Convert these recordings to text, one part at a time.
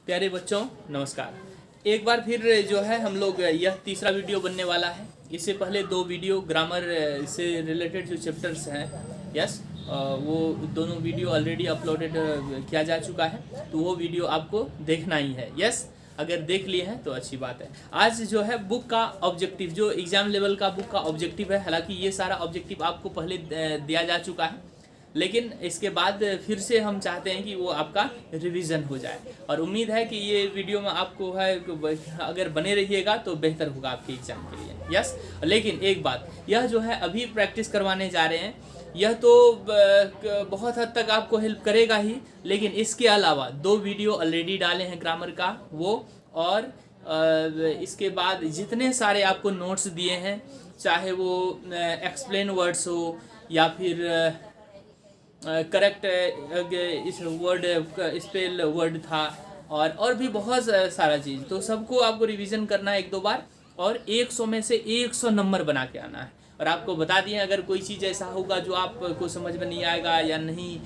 प्यारे बच्चों नमस्कार। एक बार फिर जो है हम लोग यह तीसरा वीडियो बनने वाला है। इससे पहले दो वीडियो ग्रामर से रिलेटेड जो चैप्टर्स हैं वो दोनों वीडियो ऑलरेडी अपलोडेड किया जा चुका है, तो वो वीडियो आपको देखना ही है। अगर देख लिए हैं तो अच्छी बात है। आज जो है बुक का ऑब्जेक्टिव, जो एग्ज़ाम लेवल का बुक का ऑब्जेक्टिव है, हालांकि ये सारा ऑब्जेक्टिव आपको पहले दिया जा चुका है, लेकिन इसके बाद फिर से हम चाहते हैं कि वो आपका रिवीजन हो जाए। और उम्मीद है कि ये वीडियो में आपको है अगर बने रहिएगा तो बेहतर होगा आपके एग्ज़ाम के लिए। लेकिन एक बात, यह जो है अभी प्रैक्टिस करवाने जा रहे हैं, यह तो बहुत हद तक आपको हेल्प करेगा ही, लेकिन इसके अलावा दो वीडियो ऑलरेडी डाले हैं ग्रामर का वो, और इसके बाद जितने सारे आपको नोट्स दिए हैं, चाहे वो एक्सप्लेन वर्ड्स हो या फिर करेक्ट इस वर्ड स्पेल वर्ड था, और भी बहुत सारा चीज़, तो सबको आपको रिवीजन करना है एक दो बार, और 100 में से 100 नंबर बना के आना है। और आपको बता दिए, अगर कोई चीज़ ऐसा होगा जो आपको समझ में नहीं आएगा या नहीं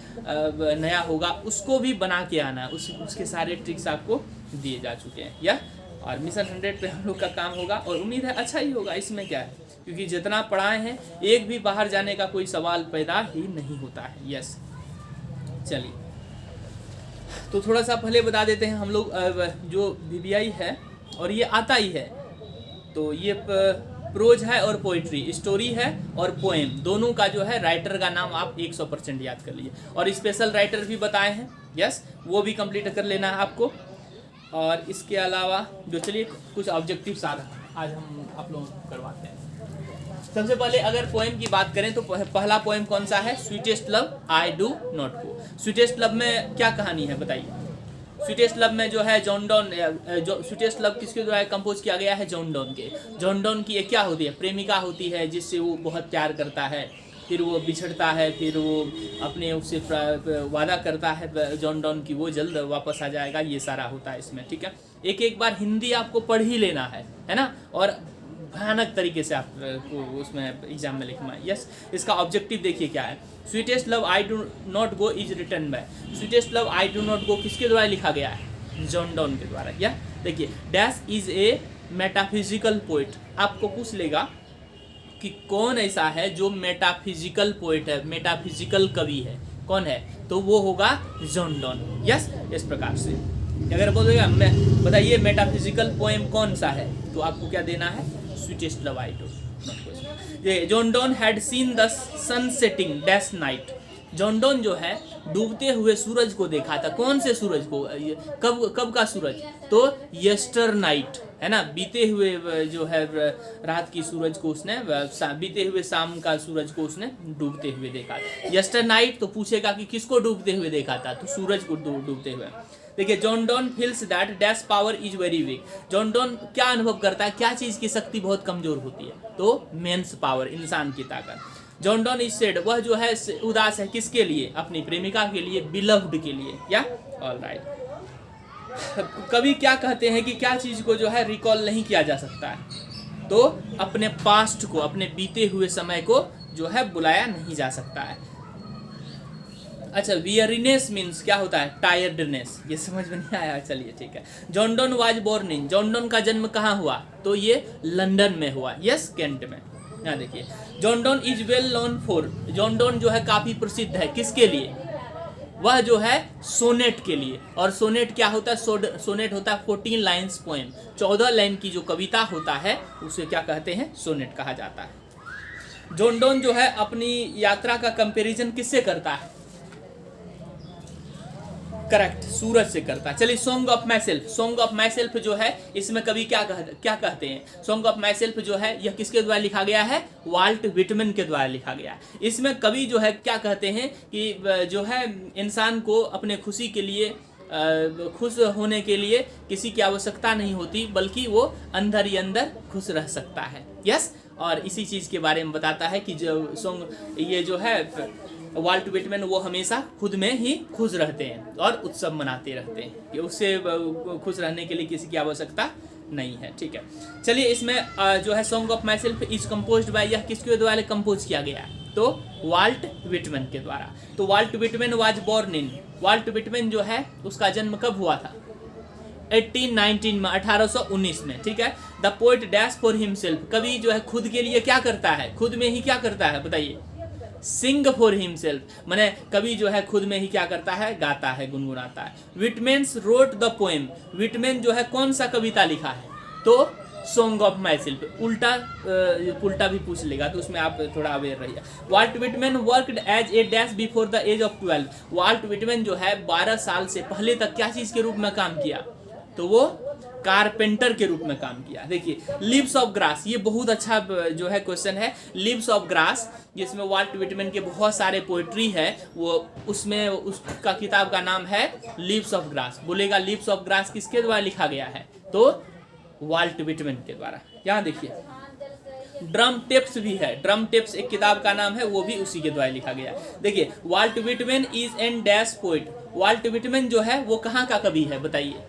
नया होगा, उसको भी बना के आना है। उसके सारे ट्रिक्स आपको दिए जा चुके हैं। और मिशन 100 पे हम लोग का काम होगा, और उम्मीद है अच्छा ही होगा। इसमें क्या है, क्योंकि जितना पढ़ाए हैं एक भी बाहर जाने का कोई सवाल पैदा ही नहीं होता है। चलिए, तो थोड़ा सा पहले बता देते हैं हम लोग जो VBI है, और ये आता ही है, तो ये प्रोज है और पोइट्री, स्टोरी है और पोएम, दोनों का जो है राइटर का नाम आप 100% याद कर लीजिए। और स्पेशल राइटर भी बताए हैं, वो भी कंप्लीट कर लेना है आपको। और इसके अलावा जो, चलिए कुछ ऑब्जेक्टिव्स आज हम आप लोग करवाते हैं। सबसे पहले अगर पोएम की बात करें तो पहला पोएम कौन सा है? Sweetest love I do not go. Sweetest love में क्या कहानी है बताइए? स्वीटेस्ट लव में जो है जॉन डॉन, जो स्वीटेस्ट लव किसके द्वारा कंपोज किया गया है? जॉन डॉन के। जॉन डॉन की एक क्या होती है? प्रेमिका होती है, जिससे वो बहुत प्यार करता है, फिर वो बिछड़ता है, फिर वो अपने उससे वादा करता है जॉन डॉन की वो जल्द वापस आ जाएगा। ये सारा होता है इसमें, ठीक है। एक बार हिंदी आपको पढ़ ही लेना है ना, और भयानक तरीके से आपको उसमें एग्जाम में लिखना है। इसका ऑब्जेक्टिव देखिए क्या है। Sweetest love I do not go is written by. Sweetest love I do not go किसके द्वारा लिखा गया है? जॉन डॉन के द्वारा। देखिए, dash is a metaphysical poet. आपको पूछ लेगा कि कौन ऐसा है जो मेटाफिजिकल पोइट है, मेटाफिजिकल कवि है, कौन है? तो वो होगा जॉन डॉन। इस प्रकार से अगर बोलेगा मैं बताइए मेटाफिजिकल पोएम कौन सा है, तो आपको क्या देना है? Sweetest love I do not go. John Donne had seen the sun setting dash night. John Donne जो है डूबते हुए सूरज को देखा था। कौन से सूरज को? कब का सूरज? तो यस्टर नाइट, है ना, बीते हुए जो है रात की सूरज को उसने, बीते हुए शाम का सूरज को उसने डूबते हुए देखा। यस्टर नाइट, तो पूछेगा कि किसको डूबते हुए देखा था? तो सूरज को डूबते हुए। देखिए, John Donne feels that dash power is very weak. John Donne क्या अनुभव करता है, क्या चीज़ की शक्ति बहुत कमजोर होती है? तो मेंस पावर, इंसान की ताकत। जॉन डॉन इज सेड, वह जो है उदास है किसके लिए? अपनी प्रेमिका के लिए, बिलव्ड के लिए। ऑलराइट। कवि क्या कहते हैं कि क्या चीज़ को जो है रिकॉल नहीं किया जा सकता है? तो अपने पास्ट को, अपने बीते हुए समय को जो है बुलाया नहीं जा सकता है। अच्छा, वियरीनेस मीन्स क्या होता है? टायर्डनेस। ये समझ में नहीं आया? चलिए ठीक है। John Donne was born in. John Donne का जन्म कहाँ हुआ? तो ये लंदन में हुआ। केंट में। यहाँ देखिए, John Donne is well known for. John Donne जो है काफी प्रसिद्ध है किसके लिए? वह जो है सोनेट के लिए। और सोनेट क्या होता है? सोनेट होता है 14 लाइन्स पोएम। 14 लाइन की जो कविता होता है उसे क्या कहते हैं? सोनेट कहा जाता है। जॉन डॉन जो है अपनी यात्रा का कंपैरिजन किससे करता है? करेक्ट, सूरज से करता है। चलिए, song of my self. Song of my self जो है, इसमें कवि क्या कहते हैं? सॉन्ग ऑफ माई सेल्फ जो है यह किसके द्वारा लिखा गया है? वाल्ट विटमैन के द्वारा लिखा गया है। इसमें कवि जो है क्या कहते हैं कि जो है इंसान को अपने खुशी के लिए, खुश होने के लिए किसी की आवश्यकता नहीं होती, बल्कि वो अंदर ही अंदर खुश रह सकता है। और इसी चीज़ के बारे में बताता है कि जो सॉन्ग ये जो है वाल्ट विटमैन, वो हमेशा खुद में ही खुश रहते हैं और उत्सव मनाते रहते हैं, कि उससे खुश रहने के लिए किसी की आवश्यकता नहीं है। ठीक है, चलिए, इसमें जो है song of myself is composed by, यह किसके द्वारा कंपोज किया गया है? तो वाल्ट विटमैन के द्वारा। तो Walt Whitman was born in. Walt Whitman जो है उसका जन्म कब हुआ था? 1819 में, 1819 में, ठीक है। The poet dash for himself, कवि जो है खुद के लिए क्या करता है, खुद में ही क्या करता है बताइए, सिंग फॉर हिमसेल्फ, माने कवि जो है खुद में ही क्या करता है, गाता है, गुनगुनाता है। विटमेन्स रोट द पोएम, विटमेन जो है कौन सा कविता लिखा है, तो सॉन्ग ऑफ माई सेल्फ। उल्टा उल्टा भी पूछ लेगा तो उसमें आप थोड़ा अवेयर रहिए। Walt Whitman worked as a dash before the age of 12, Walt Whitman जो है 12 साल से पहले तक क्या चीज के रूप में काम किया, तो वो कारपेंटर के रूप में काम किया। देखिए लीव्स ऑफ ग्रास, ये बहुत अच्छा जो है क्वेश्चन है। लीव्स ऑफ ग्रास, जिसमें वाल्ट विटमैन के बहुत सारे पोएट्री है, वो उसमें उसका किताब का नाम है लीव्स ऑफ ग्रास। बोलेगा लीव्स ऑफ ग्रास किसके द्वारा लिखा गया है, तो वाल्ट विटमैन के द्वारा। यहाँ देखिए ड्रम टेप्स भी है, ड्रम टेप्स एक किताब का नाम है, वो भी उसी के द्वारा लिखा गया है। देखिए Walt Whitman is an dash poet, Walt Whitman जो है वो कहाँ का कवि है बताइए,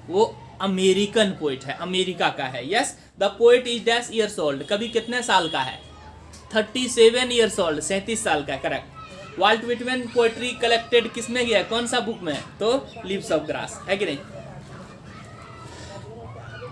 वो अमेरिकन पोएट है, अमेरिका का है। Yes, the poet is dash years old, कवि कितने साल का है, 37 ईयर्स ओल्ड, 37 साल का है, correct. Walt Whitman poetry collected किसमें गया, कौन सा बुक में, तो लीव्स ऑफ ग्रास, है कि नहीं।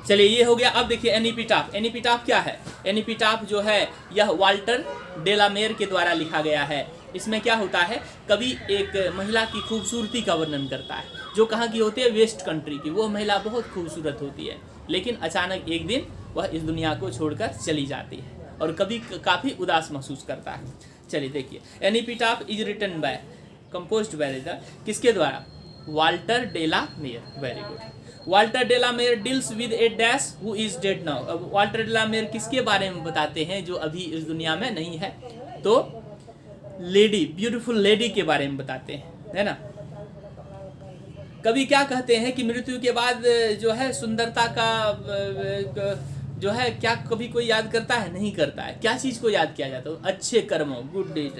चलिए ये हो गया। अब देखिए एनिपिटाफ, एनिपिटाफ क्या है, एनिपिटाफ जो है यह वाल्टर डेलामेर के द्वारा लिखा गया है। इसमें क्या होता है, कवि एक महिला की खूबसूरती का वर्णन करता है, जो कहाँ की होती है, वेस्ट कंट्री की। वो महिला बहुत खूबसूरत होती है, लेकिन अचानक एक दिन वह इस दुनिया को छोड़कर चली जाती है और कवि काफ़ी उदास महसूस करता है। चलिए देखिए, an epitaph is written by, composed by the, किसके द्वारा, Walter de la Mare. Very good. Walter de la Mare deals with a dash who is dead now. अब वाल्टर डेलामेर किसके बारे में बताते हैं जो अभी इस दुनिया में नहीं है, तो लेडी, ब्यूटीफुल लेडी के बारे में बताते हैं, है ना। कभी क्या कहते हैं कि मृत्यु के बाद जो है सुंदरता का जो है क्या कभी कोई याद करता है, नहीं करता है। क्या चीज को याद किया जाता है, अच्छे कर्मों, गुड डीड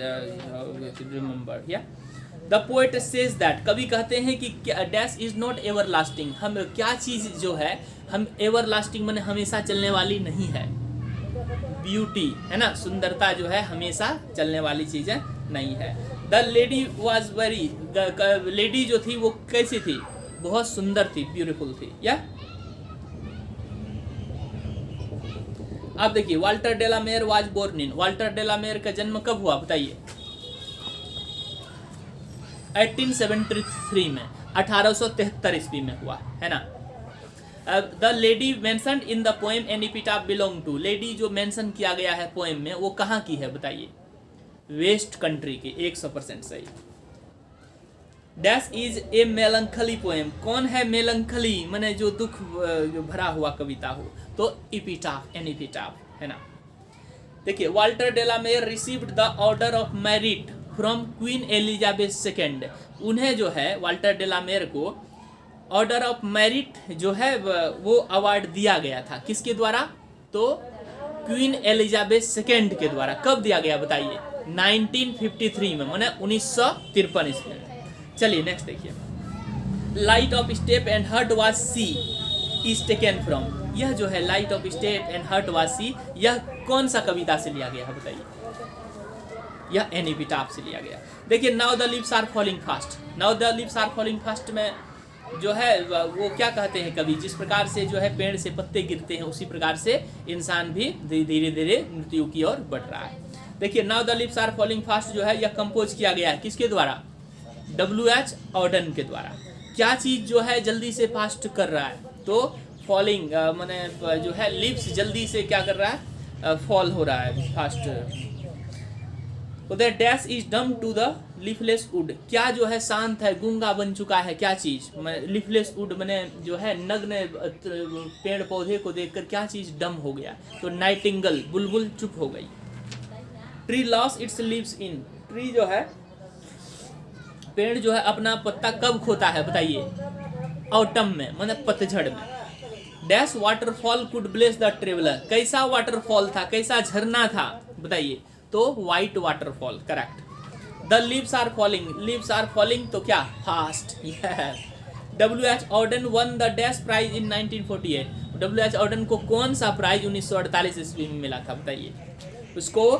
रिमेंबर। या द पोएट सेज दैट, कभी कहते हैं कि dash is not ever lasting, हम क्या चीज जो है हम एवर लास्टिंग माने हमेशा चलने वाली नहीं है। ब्यूटी है ना, सुंदरता जो है हमेशा चलने वाली चीजें नहीं है। The lady was very, lady जो थी वो कैसी थी, बहुत सुंदर थी, ब्यूटीफुल थी। या अब देखिए Walter de la Mare was born in, Walter de la Mare का जन्म कब हुआ बताइए, 1873 में, 1873 ईस्वी में हुआ, है ना। The lady mentioned in the poem an epitaph belong to, lady जो मेंशन किया गया है पोएम में वो कहाँ की है बताइए, वेस्ट कंट्री की, 100% सही। डैश इज ए मेलंखली पोएम, कौन है मेलंखली, माने जो दुख जो भरा हुआ कविता हो, तो एपिटाफ, एनिपिटाफ, है ना। देखिए Walter de la Mare received the Order of Merit from Queen Elizabeth second, उन्हें जो है वाल्टर डेलामेर को ऑर्डर ऑफ मेरिट जो है वो अवार्ड दिया गया था, किसके द्वारा, तो क्वीन एलिजाबेथ सेकेंड के द्वारा। कब दिया गया बताइए, 1953 में, माने 1953 ईस्वी में। चलिए नेक्स्ट देखिए, light of step and heart was she is taken from, यह जो है light of step and heart was she, यह कौन सा कविता से लिया गया है बताइए, यह एनिपिटाफ से लिया गया। देखिए now the leaves are falling fast, now the leaves are falling fast में जो है वो क्या कहते हैं कवि, जिस प्रकार से जो है पेड़ से पत्ते गिरते हैं उसी प्रकार से इंसान भी धीरे धीरे मृत्यु की ओर बढ़ रहा है। देखिए now the leaves are falling fast जो है यह कंपोज किया गया है किसके द्वारा, W.H. ऑर्डन के द्वारा। क्या चीज जो है जल्दी से फास्ट कर रहा है, तो फॉलिंग माने जो है लीव्स जल्दी से क्या कर रहा है, फॉल हो रहा है फास्ट। तो the dash is dumb to the leafless wood, क्या जो है शांत है, गूंगा बन चुका है, क्या चीज, लीफलेस वुड मैंने जो है नग्न पेड़ पौधे को देखकर क्या चीज डम हो गया, तो नाइटिंगल, बुलबुल चुप हो गई। Tree loss it's leaves in, tree जो है पेड़ जो है अपना पत्ता कब खोता है बताइए, ऑटम में, मतलब पतझड़ में। Dash waterfall could bless the traveller, कैसा वाटरफॉल था, कैसा झरना था बताइए, तो white waterfall, correct. The leaves are falling, leaves are falling तो क्या, fast. W.H. Auden won the dash prize in 1948, W.H. Auden को कौन सा प्राइज 1948 ईस्वी में मिला था बताइए, उसको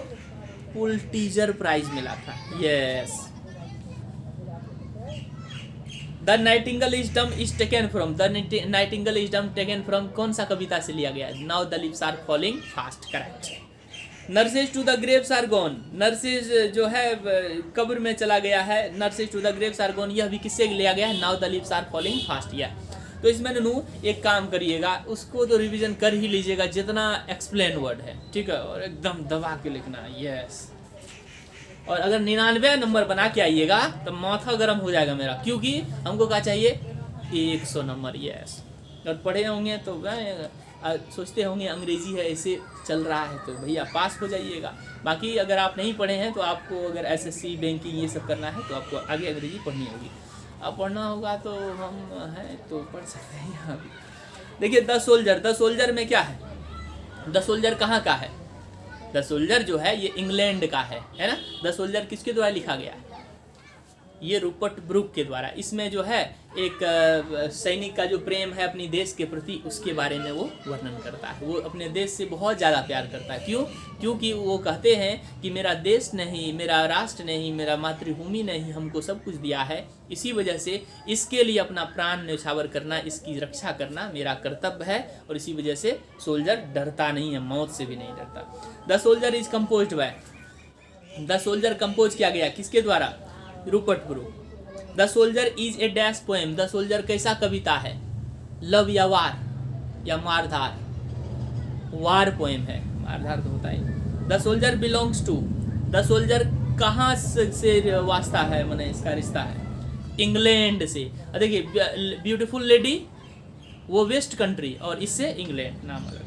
पुलिट्जर प्राइज मिला था। Yes the nightingale is dumb is taken from, the nightingale is dumb taken from कौन सा कविता से लिया गया है? Now the lips are falling fast, correct. Nurses to the graves are gone, nurses जो है कब्र में चला गया है, nurses to the graves are gone, यह भी किससे लिया गया है? Now the lips are falling fast, yeah. तो इसमें ननू एक काम करिएगा, उसको तो रिवीजन कर ही लीजिएगा जितना एक्सप्लेन वर्ड है, ठीक है, और एकदम दबा के लिखना, यस। और अगर 99 नंबर बना के आइएगा तो माथा गर्म हो जाएगा मेरा, क्योंकि हमको क्या चाहिए? 100 नंबर, यस। और पढ़े होंगे तो सोचते होंगे अंग्रेजी है ऐसे चल रहा है तो भैया पास हो जाइएगा। बाकी अगर आप नहीं पढ़े हैं तो आपको अगर एसएससी बैंकिंग ये सब करना है तो आपको आगे अंग्रेजी पढ़नी होगी। अब पढ़ना होगा तो हम हैं तो पढ़ सकते हैं यहाँ भी। देखिए द सोल्जर, द सोल्जर में क्या है? द सोल्जर कहाँ का है? द सोल्जर जो है ये इंग्लैंड का है ना। द सोल्जर किसके द्वारा लिखा गया है? ये रूपर्ट ब्रूक के द्वारा। इसमें जो है एक सैनिक का जो प्रेम है अपनी देश के प्रति उसके बारे में वो वर्णन करता है। वो अपने देश से बहुत ज़्यादा प्यार करता है। क्यों? क्योंकि वो कहते हैं कि मेरा देश नहीं, मेरा राष्ट्र नहीं, मेरा मातृभूमि नहीं, हमको सब कुछ दिया है, इसी वजह से इसके लिए अपना प्राण न्यौछावर करना, इसकी रक्षा करना मेरा कर्तव्य है। और इसी वजह से सोल्जर डरता नहीं है, मौत से भी नहीं डरता। The soldier is composed by, the soldier compose किया गया किसके द्वारा? Rupert Brooke. The soldier is a dash poem, the soldier कैसा कविता है? लव या वार या मारधार? वार पोएम है, मारधार तो होता है। The soldier belongs to, the soldier कहाँ से वास्ता है, माने इसका रिश्ता है इंग्लैंड से। देखिए ब्यूटीफुल लेडी वो वेस्ट कंट्री और इससे इंग्लैंड नाम अलग।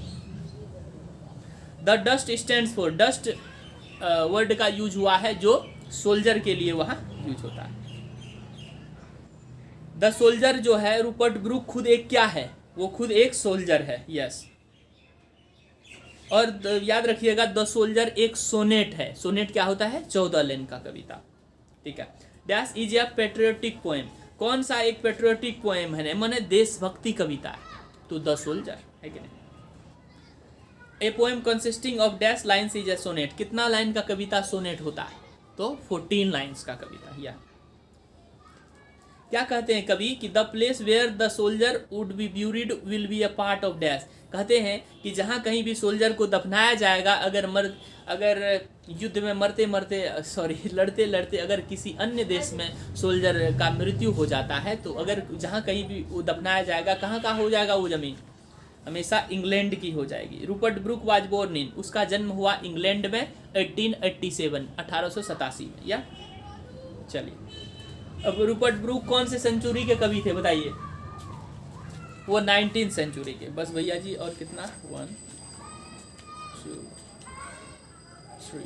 The dust stands for, dust word का यूज हुआ है जो सोल्जर के लिए वहां यूज होता है। द सोल्जर जो है रूपर्ट ब्रूक खुद एक क्या है? वो खुद एक सोल्जर है, यस। और याद रखिएगा द सोल्जर एक सोनेट है। सोनेट क्या होता है? 14 लाइन का कविता, ठीक है। Dash is a patriotic poem, कौन सा एक पेट्रियोटिक पोएम है? माने देशभक्ति कविता है, तो द सोल्जर है कि नहीं। A poem consisting of dash lines is a sonnet, कितना लाइन का कविता सोनेट होता है? तो 14 लाइन्स का कविता। या क्या कहते हैं कवि कि the place where the soldier would be buried will be a part of dash, कहते हैं कि जहाँ कहीं भी सोल्जर को दफनाया जाएगा, अगर युद्ध में लड़ते लड़ते अगर किसी अन्य देश में सोल्जर का मृत्यु हो जाता है तो अगर जहाँ कहीं भी वो दफनाया जाएगा, कहाँ का हो जाएगा वो जमीन? हमेशा इंग्लैंड की हो जाएगी। Rupert Brooke was born in, उसका जन्म हुआ इंग्लैंड में 1887 में। या चलिए अब रूपर्ट ब्रूक कौन से सेंचुरी के कवि थे बताइए? वो 19th सेंचुरी के। बस भैया जी, और कितना? 1 2 3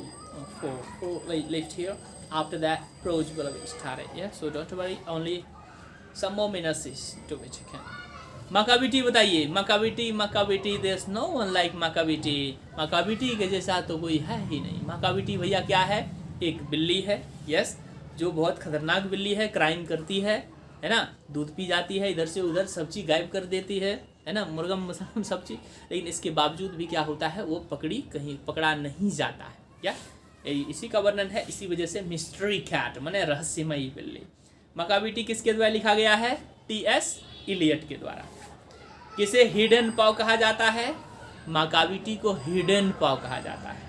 4 left here. After that prose will be started. Yeah, so don't worry, only some more minutes is to which you can. मकाबिटी बताइए, मकाबिटी देयर नो वन लाइक मकाबिटी के जैसा तो कोई है ही नहीं। मकाबिटी भैया क्या है? एक बिल्ली है, यस, जो बहुत खतरनाक बिल्ली है, क्राइम करती है ना, दूध पी जाती है, इधर से उधर सब चीज़ गायब कर देती है ना, मुर्गम मसलम सब चीज़। लेकिन इसके बावजूद भी क्या होता है? वो पकड़ा नहीं जाता है। क्या इसी का वर्णन है, इसी वजह से मिस्ट्री कैट माने रहस्यमयी बिल्ली। मकाबिटी किसके द्वारा लिखा गया है? टी.एस. इलियट के द्वारा। किसे हिडन पाव कहा जाता है? मकाबिटी को हिडन पाव कहा जाता है।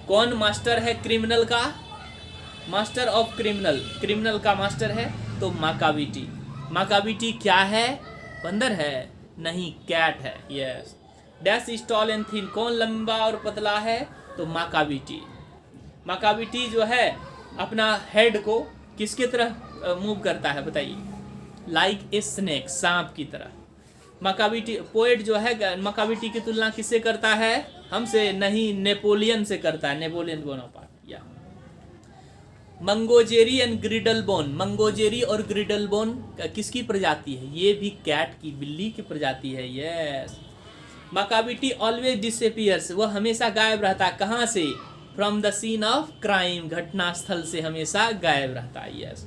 कौन मास्टर है क्रिमिनल का? मास्टर ऑफ क्रिमिनल का मास्टर है तो मकाबिटी। मकाबिटी क्या है? बंदर है? नहीं, कैट है, yes. Dash is tall and thin, कौन लंबा और पतला है? तो मकाबिटी। मकाबिटी जो है अपना हेड को किसके तरह मूव करता है बताइए? लाइक ए स्नेक, सांप की तरह। मकाबिटी पोएट जो है मकाबिटी की तुलना किससे करता है? हमसे नहीं, नेपोलियन से करता है, नेपोलियन बोनापार्ट। या मंगोजेरी एंड ग्रिडलबोन, मंगोजेरी और ग्रिडलबोन किसकी प्रजाति है? ये भी कैट की, बिल्ली की प्रजाति है, यस। मकाबिटी ऑलवेज डिसअपीयर्स, वो हमेशा गायब रहता है। कहाँ से? From the scene of crime, घटना स्थल से हमेशा गायब रहता है, yes.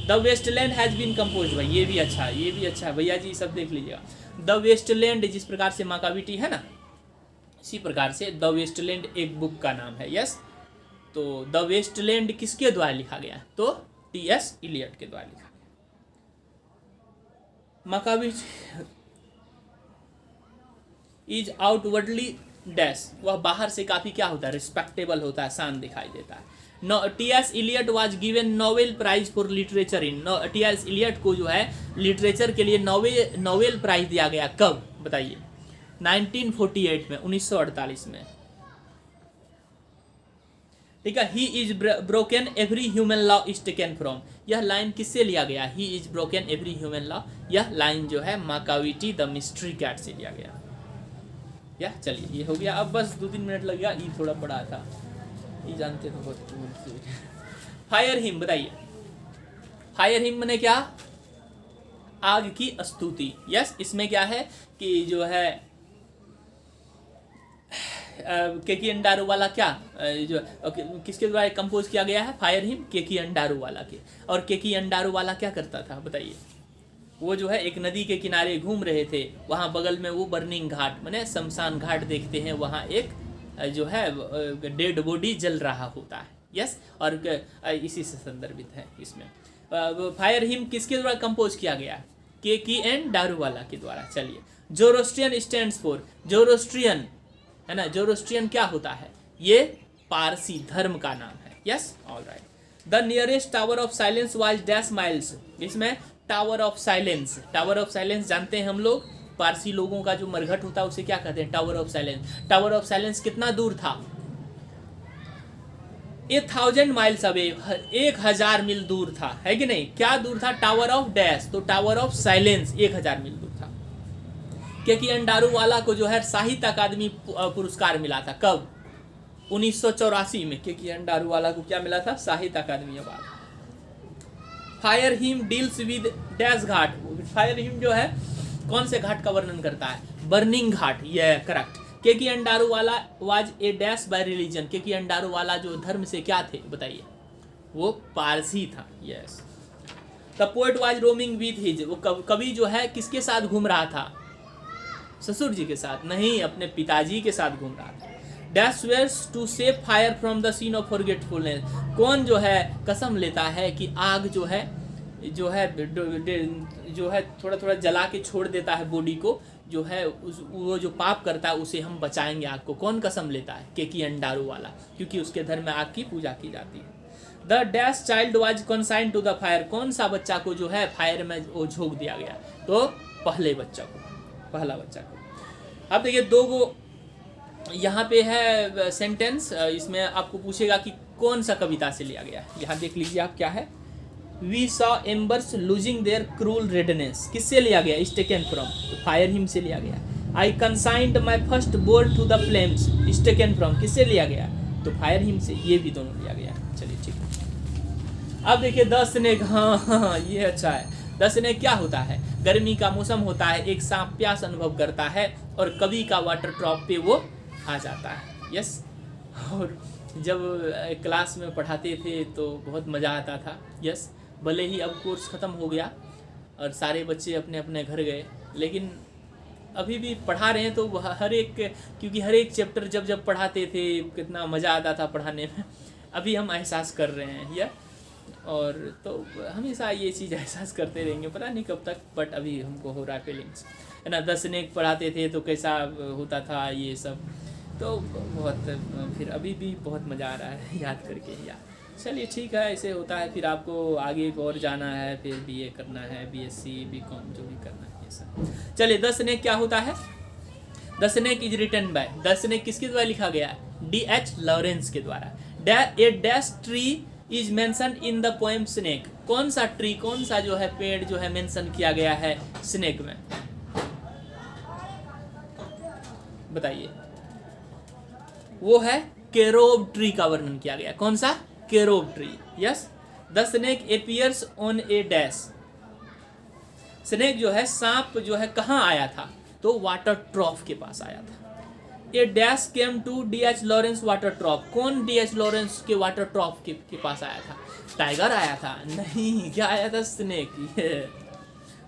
The waste land has been compose, भाई ये भी अच्छा है भैया जी, सब देख लीजिएगा। द वेस्टलैंड जिस प्रकार से मकाबिटी है ना, इसी प्रकार से द वेस्टलैंड एक बुक का नाम है, यस। तो द वेस्टलैंड किसके द्वारा लिखा गया? तो टी.एस. इलियट के द्वारा लिखा गया। मकाविच इज आउटवर्डली डैश, वह बाहर से काफी क्या होता है, रिस्पेक्टेबल होता है, शान दिखाई देता है। TS. Eliot was given Nobel prize for literature in, TS. Eliot को जो है लिटरेचर के लिए नोबेल प्राइज दिया गया, कब बताइए? 1948 में, 1948 में। ठीक है। He is broken every human law is taken from, यह लाइन किससे लिया गया? He is broken every human law, यह लाइन जो है माकाविटी द मिस्ट्री कैट से लिया गया। या चलिए ये हो गया। अब बस 2-3 मिनट लगेगा, ये थोड़ा बड़ा था, ये जानते हो बहुत। फायर हिम बताइए, फायर हिम मैंने क्या? आग की स्तुति। यस, इसमें क्या है कि जो है केकी अंडारू वाला क्या जो किसके द्वारा कंपोज किया गया है? फायर हिम केकी अंडारू वाला के। और केकी अंडारू वाला क्या करता था बताइए? वो जो है एक नदी के किनारे घूम रहे थे, वहाँ बगल में वो बर्निंग घाट माने शमशान घाट देखते हैं, वहाँ एक जो है डेड बॉडी जल रहा होता है। यस, और इसी से संदर्भित है इसमें। फायर हिम किसके द्वारा कंपोज किया गया? केकी एंड डारूवाला के द्वारा। चलिए, जोरोस्ट्रियन स्टैंड्स फॉर, जोरोस्ट्रियन है ना, जोरोस्ट्रियन क्या होता है? ये पारसी धर्म का नाम है। Yes, alright. The nearest tower of silence was dash miles, इसमें tower of silence, tower of silence जानते हैं हम लोग, पारसी लोगों का जो मरघट होता है उसे क्या कहते हैं? Tower of silence. Tower of silence कितना दूर था? 1000 माइल्स अवे, 1000 मील दूर था, है कि नहीं? क्या दूर था? टावर ऑफ डैश, तो टावर ऑफ साइलेंस 1000 मील दूर था। क्योंकि अंडारू वाला को जो है साहित्य अकादमी पुरस्कार मिला था, कब? 1984 में। क्योंकि अंडारू वाला को क्या मिला था? Sahitya Akademi award. Fire Hymn deals with dash ghat, Fire Hymn जो है कौन से घाट का वर्णन करता है? बर्निंग घाट, ये correct. Keki Daruwalla was a dash by religion, Keki Daruwalla जो धर्म से क्या थे बताइए? वो पारसी था। Yes. The poet was roaming with his, वो कवि जो है किसके साथ घूम रहा था? ससुर जी के साथ नहीं, अपने पिताजी के साथ घूम रहा था। Dash swears to save fire from the scene of forgetfulness, कौन जो है कसम लेता है कि आग जो है थोड़ा थोड़ा जला के छोड़ देता है बॉडी को, जो है वो जो पाप करता है उसे हम बचाएंगे आग को। कौन कसम लेता है? केकी अंडारू वाला, क्योंकि उसके धर्म में आग की पूजा की जाती है। The dash child was consigned to the fire, कौन सा बच्चा को जो है फायर में वो झोंक दिया गया? तो पहले बच्चा को, पहला बच्चा को। अब देखिए दो गो यहाँ पे है सेंटेंस, इसमें आपको पूछेगा कि कौन सा कविता से लिया गया है। यहाँ देख लीजिए आप क्या है? We saw embers losing their cruel redness, किससे लिया गया? इज टेकन फ्रॉम, तो फायर हिम से लिया गया। I consigned my first born to the flames, is taken from, किससे लिया गया? तो फायर हिम से, ये भी दोनों लिया गया। चलिए ठीक है। अब देखिए 10 स्नेक, हाँ ये अच्छा है। 10 स्नेक क्या होता है? गर्मी का मौसम होता है, एक सांप प्यास अनुभव करता है और कवि का वाटर ड्रॉप पे वो आ जाता है। यस, और जब क्लास में पढ़ाते थे तो बहुत मज़ा आता था। यस, भले ही अब कोर्स ख़त्म हो गया और सारे बच्चे अपने अपने घर गए, लेकिन अभी भी पढ़ा रहे हैं तो हर एक, क्योंकि हर एक चैप्टर जब जब पढ़ाते थे कितना मज़ा आता था पढ़ाने में, अभी हम एहसास कर रहे हैं या, और तो हमेशा ये चीज़ एहसास करते रहेंगे, पता नहीं कब तक, बट अभी हमको हो रहा है फीलिंग्स, है ना। 10 स्नेक पढ़ाते थे तो कैसा होता था ये सब, तो बहुत, फिर अभी भी बहुत मज़ा आ रहा है याद करके यार। चलिए ठीक है, ऐसे होता है। फिर आपको आगे और जाना है, फिर बीए करना है, बीएससी, बीकॉम जो भी करना है ये सब। चलिए 10 स्नेक क्या होता है? 10 snake is written by, 10 snake किसके द्वारा लिखा गया है? D.H. लॉरेंस के द्वारा। A dash tree is mention in the poem snake, कौन सा ट्री, कौन सा जो है पेड़ जो है मेंशन किया गया है स्नेक में? बताइए। वो है केरोब ट्री का वर्णन किया गया। कौन सा? Carob tree. Yes. The snake appears on a dash, snake जो है सांप जो है कहाँ आया था? तो वाटर ट्रॉफ के पास आया था। A dash came to D.H. Lawrence water trough, कौन D.H. लॉरेंस के वाटर ट्रॉफ के पास आया था? टाइगर आया था? नहीं, क्या आया था? Snake.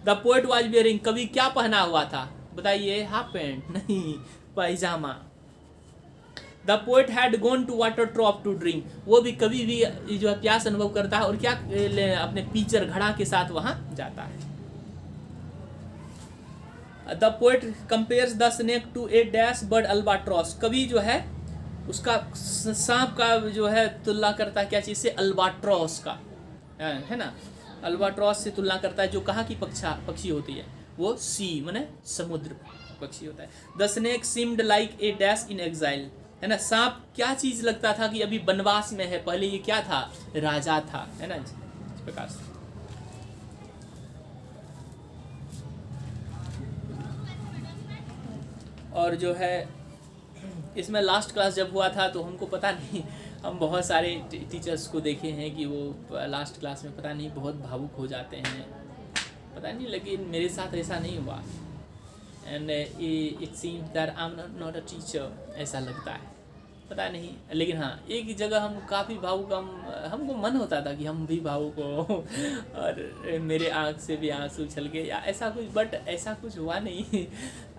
The poet was wearing, कवि क्या पहना हुआ था? बताइए। Half pant? नहीं, पैजामा। The poet had gone to water trough to drink, वो भी कभी भी जो है प्यास अनुभव करता है और क्या अपने पीचर घड़ा के साथ वहां जाता है। The poet compares the snake to a dash bird albatross. कवि जो है उसका सांप का जो है तुलना करता है क्या चीज़ से? अल्बाट्रॉस का, है ना, अल्बाट्रॉस से तुलना करता है, जो कहाँ की पक्षी होती है? वो सी माने समुद्र पक्षी होता है। The snake seemed like a dash in exile, है ना, सांप क्या चीज़ लगता था कि अभी वनवास में है, पहले ये क्या था? राजा था, है ना, इस प्रकार से। और जो है इसमें लास्ट क्लास जब हुआ था तो हमको पता नहीं, हम बहुत सारे टीचर्स को देखे हैं कि वो लास्ट क्लास में पता नहीं बहुत भावुक हो जाते हैं, पता नहीं, लेकिन मेरे साथ ऐसा नहीं हुआ। And it seems that I am not a teacher, ऐसा लगता है, पता नहीं। लेकिन हाँ, एक जगह हम काफ़ी भावुक, हमको मन होता था कि हम भी भावुक हो और मेरे आँख से भी आंसू छल गए या ऐसा कुछ, बट ऐसा कुछ हुआ नहीं।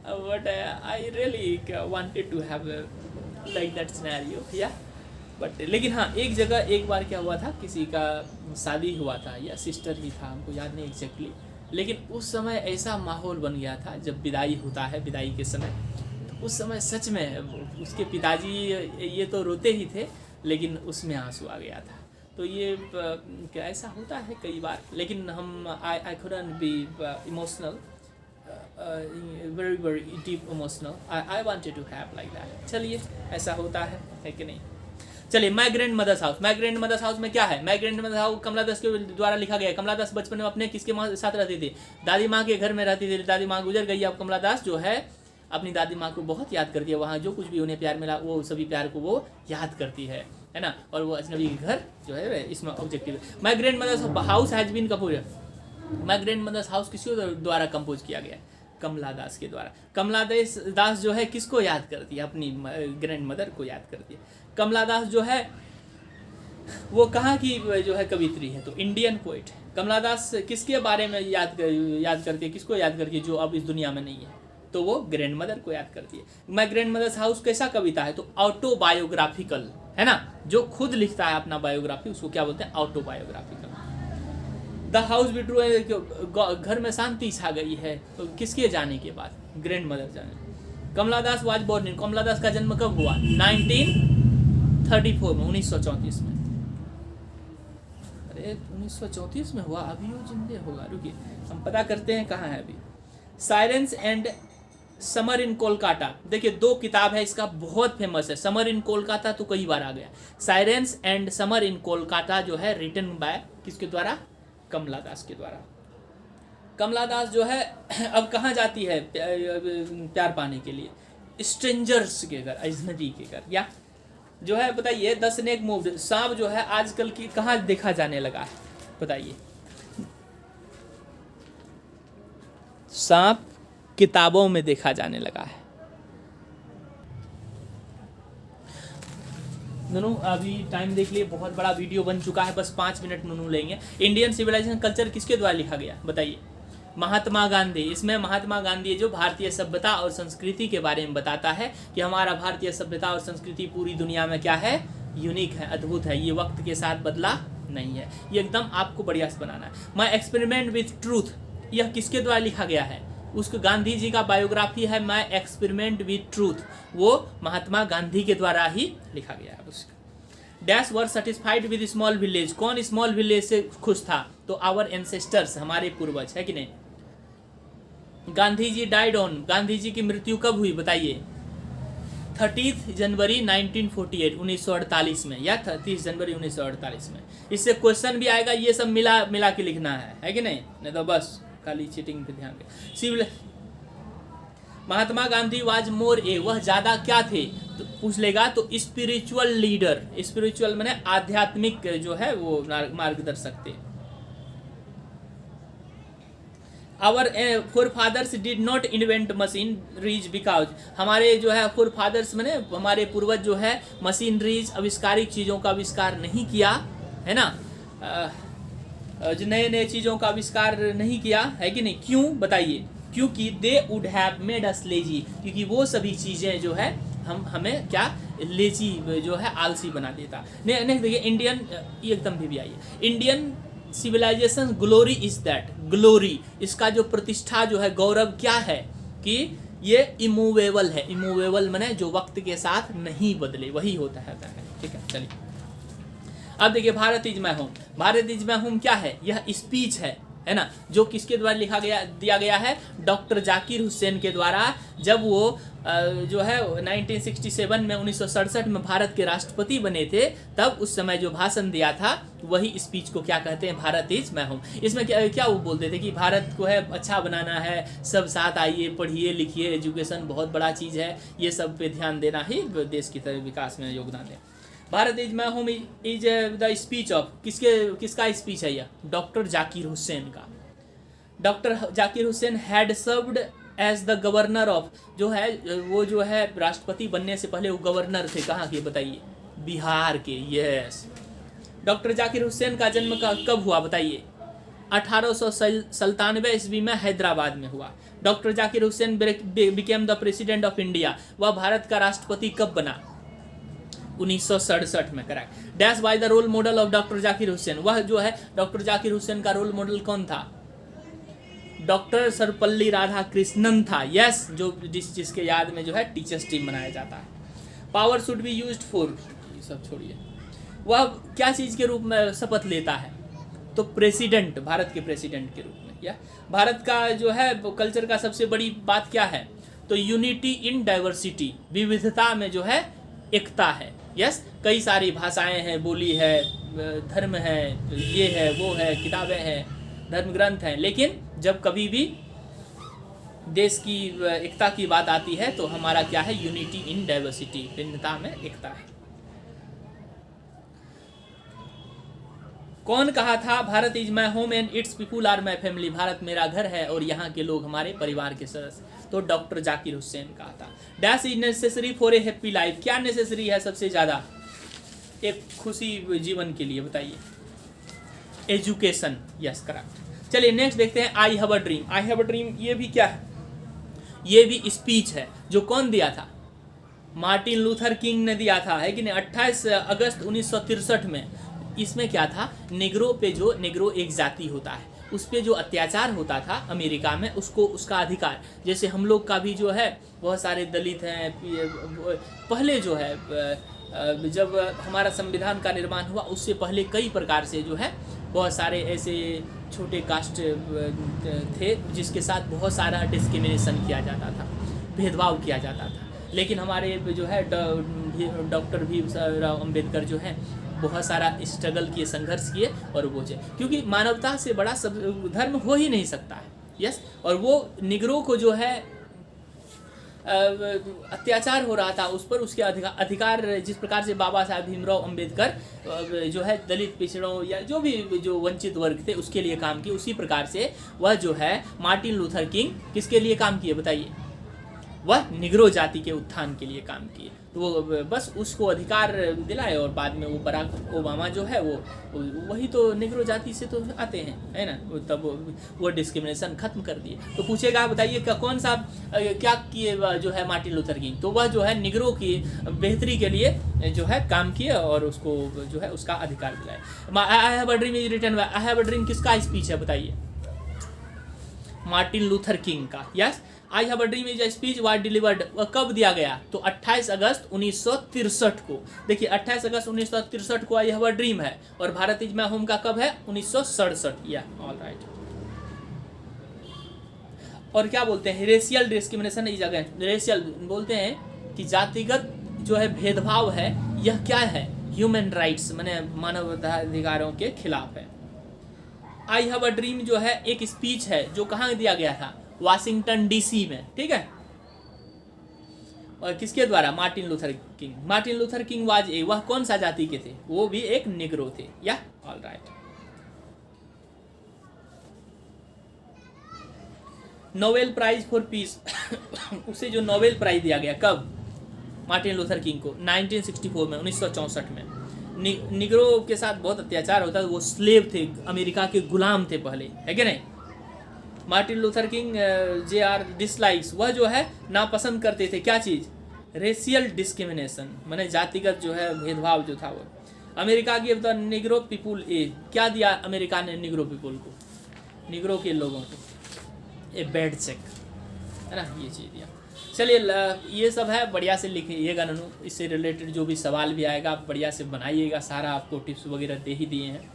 But I really wanted to have like that scenario yeah but, लेकिन हाँ, एक जगह एक बार क्या हुआ था, किसी का शादी हुआ था या सिस्टर ही था, हमको याद नहीं एग्जैक्टली, लेकिन उस समय ऐसा माहौल बन गया था जब विदाई होता है, विदाई के समय, तो उस समय सच में उसके पिताजी ये तो रोते ही थे, लेकिन उसमें आंसू आ गया था। तो ये क्या ऐसा होता है कई बार, लेकिन हम I couldn't be emotional, very very deep emotional, I wanted to have like that. चलिए, ऐसा होता है कि नहीं। चलिए, my grandmother's house. My grandmother's house में क्या है? My grandmother's house Kamala Das के द्वारा लिखा गया है। कमला दास बचपन में अपने किसके साथ रहती थी? दादी माँ के घर में रहती थी। दादी माँ गुजर गई, अब कमला दास जो है अपनी दादी माँ को बहुत याद करती है। वहाँ जो कुछ भी उन्हें प्यार मिला वो सभी प्यार को वो याद करती है ना, और वो अजनबी के घर जो है इसमें ऑब्जेक्टिव है। My grandmother's house has been compose. My grandmother's house किसके द्वारा कंपोज किया गया? कमला दास के द्वारा। कमला दास जो है किसको याद करती है? अपनी ग्रैंड मदर को याद करती है। कमला दास जो है वो कहाँ की जो है कवित्री है? तो इंडियन पोइट है। कमला दास किसके बारे में याद करती है? किसको याद करती है जो अब इस दुनिया में नहीं है? तो वो ग्रैंड मदर को याद करती है। माई ग्रैंड मदर्स हाउस कैसा कविता है? तो ऑटोबायोग्राफिकल, है ना, जो खुद लिखता है अपना बायोग्राफी उसको क्या बोलते हैं? ऑटोबायोग्राफिकल। द हाउस विड्रू, घर में शांति छा गई है, तो किसके जाने के बाद? ग्रैंड मदर जाने। कमला दास वाज बोर्न इन, कमला दास का जन्म कब हुआ? 1934 में, 1934 में। अरे 1934 में हुआ, अभी वो जिंदे होगा, रुकिए हम पता करते हैं कहाँ है अभी। Silence and summer in Kolkata, देखिए दो किताब है, इसका बहुत फेमस है। समर इन कोलकाता तो कई बार आ गया। Silence and summer in Kolkata जो है रिटन बाय किसके द्वारा? कमला दास के द्वारा। कमला दास जो है अब कहाँ जाती है प्यार पाने के लिए? स्ट्रेंजर्स के घर, अजनबी के घर। या जो है बताइए, द स्नेक मूव्ड, सांप जो है आजकल की कहाँ देखा जाने लगा है? बताइए। सांप किताबों में देखा जाने लगा है। नूनू अभी टाइम देख लिए, बहुत बड़ा वीडियो बन चुका है, बस 5 मिनट नूनू लेंगे। इंडियन सिविलाइजेशन कल्चर किसके द्वारा लिखा गया? बताइए। महात्मा गांधी। इसमें महात्मा गांधी जो भारतीय सभ्यता और संस्कृति के बारे में बताता है कि हमारा भारतीय सभ्यता और संस्कृति पूरी दुनिया में क्या है? यूनिक है, अद्भुत है, ये वक्त के साथ बदला नहीं है, ये एकदम आपको बढ़िया से बनाना है। माई एक्सपेरिमेंट विथ ट्रूथ, यह किसके द्वारा लिखा गया है? उसको गांधी जी का बायोग्राफी है माई एक्सपेरिमेंट विथ ट्रूथ, वो महात्मा गांधी के द्वारा ही लिखा गया है उसका। Dash were satisfied with small village, कौन स्मॉल विलेज से खुश था? तो आवर एंसेस्टर्स, हमारे पूर्वज, है कि नहीं। गांधी जी डाइड ऑन, गांधी जी की मृत्यु कब हुई बताइए? 30 जनवरी 1948, 1948 में, या 30 जनवरी 1948 में। इससे क्वेश्चन भी आएगा, ये सब मिला के लिखना है कि नहीं तो बस खाली चीटिंग पे ध्यान दें। Civil Mahatma Gandhi was more a, वह ज्यादा क्या थे? तो पूछ लेगा तो स्पिरिचुअल लीडर, स्पिरिचुअल माने आध्यात्मिक जो है वो मार्गदर्शक थे। Our forefathers did not invent machineries because, हमारे जो है फोर फादर्स माने हमारे पूर्वज जो है मशीनरीज आविष्कारिक चीज़ों का आविष्कार नहीं किया, है ना, जो नए नए चीज़ों का आविष्कार नहीं किया, है कि नहीं। क्यों बताइए? क्योंकि they would have made us lazy, क्योंकि वो सभी चीज़ें जो है हमें क्या लेजी जो है आलसी बना देता। नहीं देखिए, इंडियन एकदम भी आइए, Indian civilisation glory is that, glory इसका जो प्रतिष्ठा जो है, गौरव क्या है? कि ये इमूवेबल है। इमूवेबल माने जो वक्त के साथ नहीं बदले, वही होता है। ठीक है, चलिए अब देखिए Bharat is my home. Bharat is my home क्या है? यह स्पीच है ना, जो किसके द्वारा लिखा गया दिया गया है? डॉक्टर जाकिर हुसैन के द्वारा, जब वो जो है 1967 में 1967 में भारत के राष्ट्रपति बने थे, तब उस समय जो भाषण दिया था वही स्पीच को क्या कहते हैं? Bharat is my home. इसमें क्या वो बोलते थे कि भारत को है अच्छा बनाना है, सब साथ आइए, पढ़िए लिखिए, एजुकेशन बहुत बड़ा चीज़ है, ये सब पे ध्यान देना ही देश की तरह विकास में योगदान दें। Bharat is my home is the speech of किसका स्पीच है? यह डॉक्टर जाकिर हुसैन का। Doctor Zakir Hussain had served as the governor of, जो है वो जो है राष्ट्रपति बनने से पहले वो गवर्नर थे। कहाँ के बताइए? बिहार के। यस, डॉक्टर जाकिर हुसैन का जन्म कब हुआ बताइए? 1897 ईस्वी में हैदराबाद में हुआ। Doctor Zakir Hussain became the president of India. वह भारत का राष्ट्रपति कब बना? 1967 में। Correct. Dash by the role model of doctor Zakir Hussain. वह जो है डॉक्टर जाकिर हुसैन का रोल मॉडल कौन था? डॉक्टर सर्वपल्ली राधाकृष्णन था। यस, जो जिसके याद में जो है टीचर्स डे मनाया जाता है। Power should be used for, ये सब छोड़िए, वह क्या चीज के रूप में शपथ लेता है? तो प्रेसिडेंट, भारत के प्रेसिडेंट के रूप में। या भारत का जो है कल्चर का सबसे बड़ी बात क्या है? तो यूनिटी इन डाइवर्सिटी, विविधता में जो है एकता है। यस, कई सारी भाषाएं हैं, बोली है, धर्म है, ये है, वो है, किताबें हैं, धर्म ग्रंथ हैं, लेकिन जब कभी भी देश की एकता की बात आती है तो हमारा क्या है? यूनिटी इन डाइवर्सिटी, भिन्नता में एकता है। कौन कहा था Bharat is my home and its people are my family? Bharat मेरा घर है और यहाँ के लोग हमारे परिवार के सदस्य। तो डॉक्टर जाकिर हुसैन कहा था। Dash is necessary for a happy life. क्या नेसेसरी है सबसे ज़्यादा एक खुशी जीवन के लिए? बताइए। एजुकेशन। Yes, correct. चलिए नेक्स्ट देखते हैं। आई have a dream. I have a dream ये भी क्या है? ये भी स्पीच है। जो कौन दिया था? मार्टिन लूथर किंग ने दिया था, है कि नहीं? 28 अगस्त 1963 में। इसमें क्या था? निग्रो पे, जो निग्रो एक जाति होता है, उस पर जो अत्याचार होता था अमेरिका में, उसको उसका अधिकार, जैसे हम लोग का भी जो है बहुत सारे दलित हैं। पहले जो है जब हमारा संविधान का निर्माण हुआ उससे पहले कई प्रकार से जो है बहुत सारे ऐसे छोटे कास्ट थे जिसके साथ बहुत सारा डिस्क्रिमिनेशन किया जाता था, भेदभाव किया जाता था। लेकिन हमारे जो है डॉक्टर भीमराव अम्बेडकर जो है बहुत सारा स्ट्रगल किए, संघर्ष किए, और वो जो, क्योंकि मानवता से बड़ा सब धर्म हो ही नहीं सकता है। यस, और वो निग्रो को जो है अत्याचार हो रहा था उस पर, उसके अधिकार जिस प्रकार से बाबा साहब भीमराव अम्बेडकर जो है दलित पिछड़ों या जो भी जो वंचित वर्ग थे उसके लिए काम किए, उसी प्रकार से वह जो है मार्टिन लूथर किंग किसके लिए काम किए बताइए? वह निग्रो जाति के उत्थान के लिए काम किए। तो वो बस उसको अधिकार दिलाए, और बाद में वो बराक ओबामा जो है वो वही तो निग्रो जाति से तो आते हैं, है ना? तब वो डिस्क्रिमिनेशन खत्म कर दिए। तो पूछेगा बताइए कौन सा क्या किए जो है मार्टिन लूथर किंग? तो वह जो है निग्रो की बेहतरी के लिए जो है काम किए और उसको जो है उसका अधिकार दिलाए। I have a dream is written, I have a dream किसका स्पीच है बताइए? मार्टिन लूथर किंग का। Yes, I have a dream is a speech was delivered, कब दिया गया? तो 28 अगस्त 1963 को। देखिए 28 अगस्त 1963 को आई हैव अ ड्रीम है, और भारत इज माय होम का कब है? 1967। या ऑल राइट। और क्या बोलते हैं? Racial discrimination is against, racial बोलते हैं कि जातिगत जो है भेदभाव है, यह क्या है? ह्यूमन राइट्स माने मानवाधिकारों के खिलाफ है। आई हैव अ ड्रीम जो है एक स्पीच है जो कहाँ दिया गया था? वाशिंगटन डीसी में, ठीक है। और किसके द्वारा? Martin Luther king. Martin Luther king was a, वह कौन सा जाति के थे? वो भी एक निग्रो थे। Yeah all right. Nobel prize for peace उसे जो नोबेल प्राइज दिया गया कब? मार्टिन लूथर किंग को 1964 में, 1964 में। निग्रो के साथ बहुत अत्याचार होता था, वो स्लेव थे, अमेरिका के गुलाम थे पहले, है कि नहीं? Martin Luther king J are dislikes, वह जो है नापसंद करते थे क्या चीज़? रेशियल डिस्क्रिमिनेशन माने जातिगत जो है भेदभाव जो था वो। अमेरिका की द निग्रो पीपुल ए, क्या दिया अमेरिका ने निग्रो पीपुल को, निग्रो के लोगों को? A bad cheque. है ना, ये चीज़ दिया। चलिए ये सब है, बढ़िया से लिखिएगा ननू, इससे रिलेटेड जो भी सवाल भी आएगा आप बढ़िया से बनाइएगा, सारा आपको टिप्स वगैरह दे ही दिए हैं।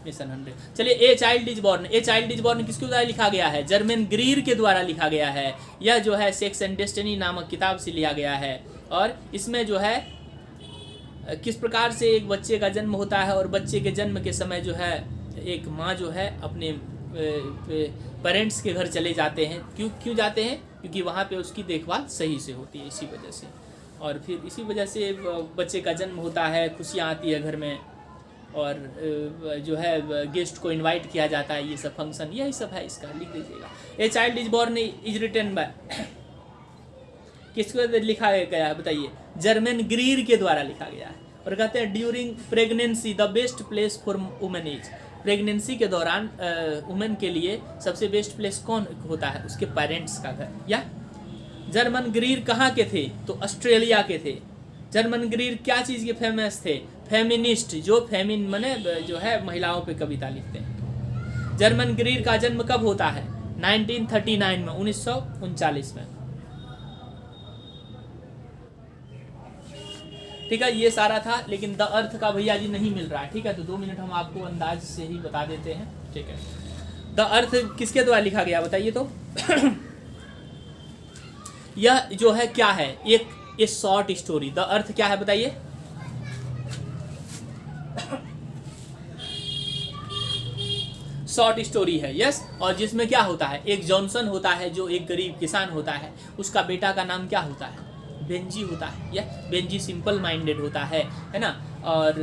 मिशन 100। चलिए ए child is born, A child is born किसके द्वारा लिखा गया है? जर्मन ग्रीर के द्वारा लिखा गया है। यह जो है सेक्स एंड डेस्टिनी नामक किताब से लिया गया है, और इसमें जो है किस प्रकार से एक बच्चे का जन्म होता है, और बच्चे के जन्म के समय जो है एक माँ जो है अपने पेरेंट्स के घर चले जाते हैं। क्यों जाते हैं? क्योंकि वहाँ पे उसकी देखभाल सही से होती है, इसी वजह से। और फिर इसी वजह से बच्चे का जन्म होता है, खुशियाँ आती है घर में, और जो है गेस्ट को इनवाइट किया जाता है, ये सब फंक्शन, यही सब है इसका, लिख दीजिएगा। A child is born is written by, किसको लिखा गया है बताइए? जर्मन ग्रीर के द्वारा लिखा गया है। और कहते हैं during pregnancy the best place for women is, pregnancy के दौरान वुमेन के लिए सबसे बेस्ट प्लेस कौन होता है? उसके पेरेंट्स का घर। या जर्मन ग्रीर कहाँ के थे? तो ऑस्ट्रेलिया के थे। जर्मन ग्रीर क्या चीज़ के फेमस थे? फेमिनिस्ट, जो फेमिन मने जो है महिलाओं पे कविता लिखते हैं। जर्मन ग्रीर का जन्म कब होता है? 1939 में, 1939 में। ठीक है, ये सारा था, लेकिन द अर्थ का भैया जी नहीं मिल रहा है। ठीक है, तो 2 मिनट हम आपको अंदाज से ही बता देते हैं। ठीक है, द अर्थ किसके द्वारा लिखा गया बताइए तो? यह जो है क्या है? एक शॉर्ट स्टोरी। द अर्थ क्या है बताइए? शॉर्ट स्टोरी है, यस। और जिसमें क्या होता है? एक जॉनसन होता है जो एक गरीब किसान होता है, उसका बेटा का नाम क्या होता है? बेंजी होता है। या बेंजी सिंपल माइंडेड होता है ना। और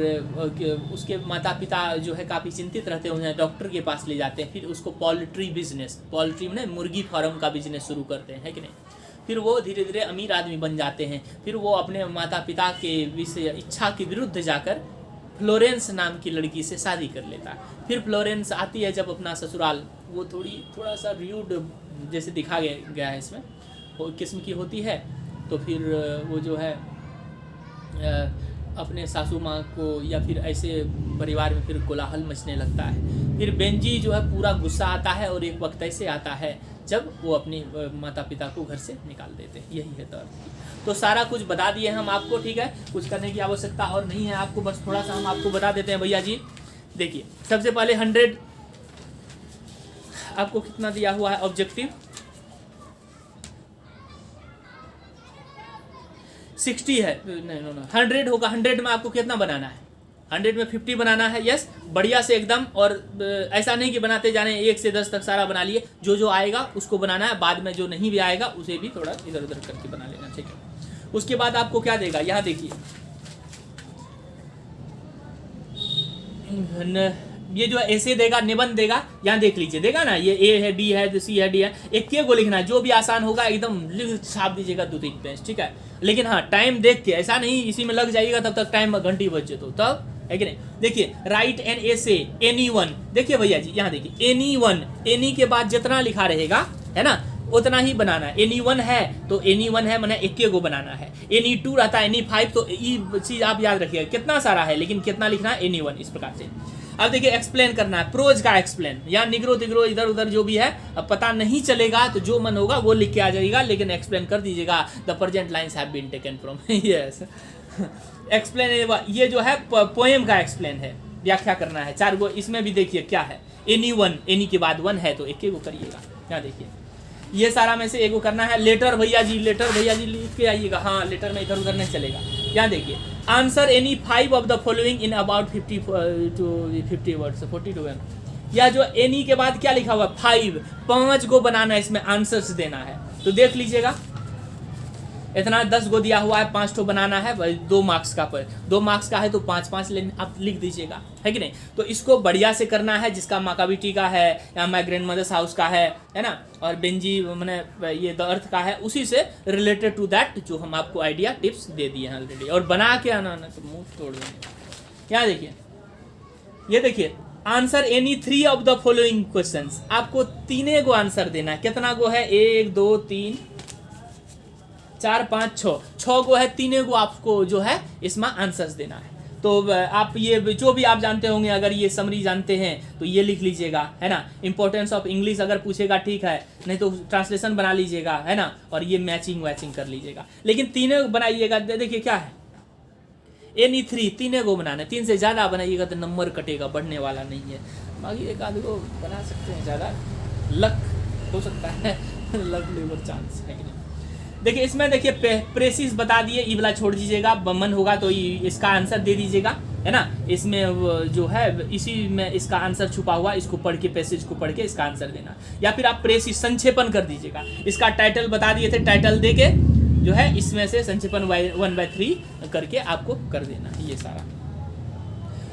उसके माता पिता जो है काफ़ी चिंतित रहते हैं, उन्हें डॉक्टर के पास ले जाते हैं। फिर उसको पोल्ट्री बिजनेस, पोल्ट्री में मुर्गी फार्म का बिजनेस शुरू करते हैं, है कि नहीं? फिर वो धीरे धीरे अमीर आदमी बन जाते हैं। फिर वो अपने माता पिता के विषय इच्छा के विरुद्ध जाकर फ्लोरेंस नाम की लड़की से शादी कर लेता है। फिर फ्लोरेंस आती है जब अपना ससुराल, वो थोड़ा सा र्यूड जैसे दिखा गया है इसमें, वो किस्म की होती है। तो फिर वो जो है अपने सासू माँ को या फिर ऐसे परिवार में फिर कोलाहल मचने लगता है। फिर बेंजी जो है पूरा गुस्सा आता है, और एक वक्त ऐसे आता है जब वो अपनी माता पिता को घर से निकाल देते हैं। यही है दर्द। तो सारा कुछ बता दिए हम आपको। ठीक है, कुछ करने की आवश्यकता और नहीं है आपको, बस थोड़ा सा हम आपको बता देते हैं भैया जी। देखिए, सबसे पहले 100 आपको कितना दिया हुआ है ऑब्जेक्टिव? 60 है, नहीं 100 होगा। 100 में आपको कितना बनाना है? 100 में 50 बनाना है, यस, बढ़िया से एकदम। और ऐसा नहीं कि बनाते जाने 1 से 10 तक सारा बना लिए, जो आएगा उसको बनाना है, बाद में जो नहीं भी आएगा उसे भी थोड़ा इधर उधर करके बना लेना। ठीक है, उसके बाद आपको क्या देगा? यहाँ देखिए, ये जो ऐसे देगा, निबंध देगा, यहाँ देख लीजिए, देगा ना, ये ए है, बी है, सी है, डी है। एक को लिखना है, जो भी आसान होगा एकदम छाप दीजिएगा 2-3 पेज। ठीक है, लेकिन हाँ टाइम देख के, ऐसा नहीं इसी में लग जाइएगा तब तक टाइम घंटी बज जाए तो तब, है कि नहीं? देखिए, राइट एन एसे एनीवन, देखिए भैया जी यहाँ देखिए, एनीवन, एनी के बाद जितना लिखा रहेगा है ना उतना ही बनाना है। एनीवन है तो एनीवन है मैंने 1 को बनाना है। एनी2 रहता है, एनी5, तो ये चीज आप याद रखिएगा, कितना सारा है लेकिन कितना लिखना है? एनीवन, इस प्रकार से। अब देखिए, एक्सप्लेन करना है, प्रोज का एक्सप्लेन, या निग्रो तिग्रो इधर उधर जो भी है, अब पता नहीं चलेगा तो जो मन होगा वो लिख के आ जाएगा, लेकिन एक्सप्लेन कर दीजिएगा। The present lines have been taken from, yes. Explain, ये जो है पोएम का एक्सप्लेन है, व्याख्या करना है। 4 गो इसमें भी देखिए क्या है, एनी1, एनी के बाद 1 है तो 1 को करिएगा। यहाँ देखिए, ये सारा में से 1 को करना है। लेटर भैया जी, लेटर भैया जी लिख के आइएगा। हाँ, लेटर में इधर उधर नहीं चलेगा। यहाँ देखिए, answer any 5 of the following in about 50 to 50 words, 42 है। या जो एनी के बाद क्या लिखा हुआ? 5 को बनाना है, इसमें आंसर्स देना है। तो देख लीजिएगा, इतना 10 को दिया हुआ है, 5 तो बनाना है, 2 मार्क्स का पर 2 मार्क्स का है तो 5-5 आप लिख दीजिएगा, है कि नहीं? तो इसको बढ़िया से करना है, जिसका माकाबिटी का है या माई ग्रैंड मदर्स हाउस का है ना, और बेंजी मैंने ये द अर्थ का है, उसी से रिलेटेड टू दैट जो हम आपको आइडिया टिप्स दे दिए हैं ऑलरेडी। और बना के आना ना तो मुंह तोड़ देंगे। यहाँ देखिए, ये देखिए, answer any 3 of the following questions, आपको 3 को आंसर देना है। कितना को है? 1 2 3 4 5 6 को है, 3 को आपको जो है इसमें आंसर्स देना है। तो आप ये जो भी आप जानते होंगे, अगर ये समरी जानते हैं तो ये लिख लीजिएगा, है ना। इंपॉर्टेंस ऑफ इंग्लिश अगर पूछेगा ठीक है, नहीं तो ट्रांसलेशन बना लीजिएगा, है ना। और ये मैचिंग वैचिंग कर लीजिएगा, लेकिन तीनों बनाइएगा। देखिए क्या है, एनी 3 तीनों को बनाना है। 3 से ज़्यादा बनाइएगा तो नंबर कटेगा, बढ़ने वाला नहीं है। बाकी एक आध को बना सकते हैं, ज़्यादा लक हो सकता है लक लेबर चांस है कि नहीं। देखिए इसमें देखिए प्रेसिस बता दिए, ई वाला छोड़ दीजिएगा, मन होगा तो इसका आंसर दे दीजिएगा, है ना। इसमें जो है इसी में इसका आंसर छुपा हुआ, इसको पढ़ के पैसेज को पढ़ के इसका आंसर देना, या फिर आप प्रेसिस संक्षेपण कर दीजिएगा। इसका टाइटल बता दिए थे, टाइटल दे के जो है इसमें से संक्षेपण 1/3 करके आपको कर देना ये सारा।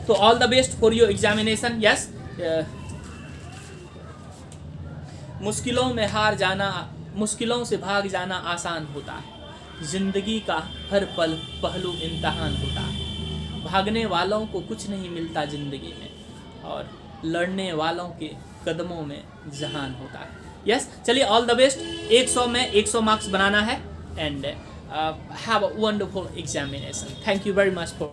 तो all the best for your examination. Yes, मुश्किलों से भाग जाना आसान होता है, जिंदगी का हर पहलू इम्तहान होता है। भागने वालों को कुछ नहीं मिलता जिंदगी में, और लड़ने वालों के कदमों में जहान होता है। यस, चलिए ऑल द बेस्ट। 100 में 100 मार्क्स बनाना है, and have a wonderful examination. Thank you very much for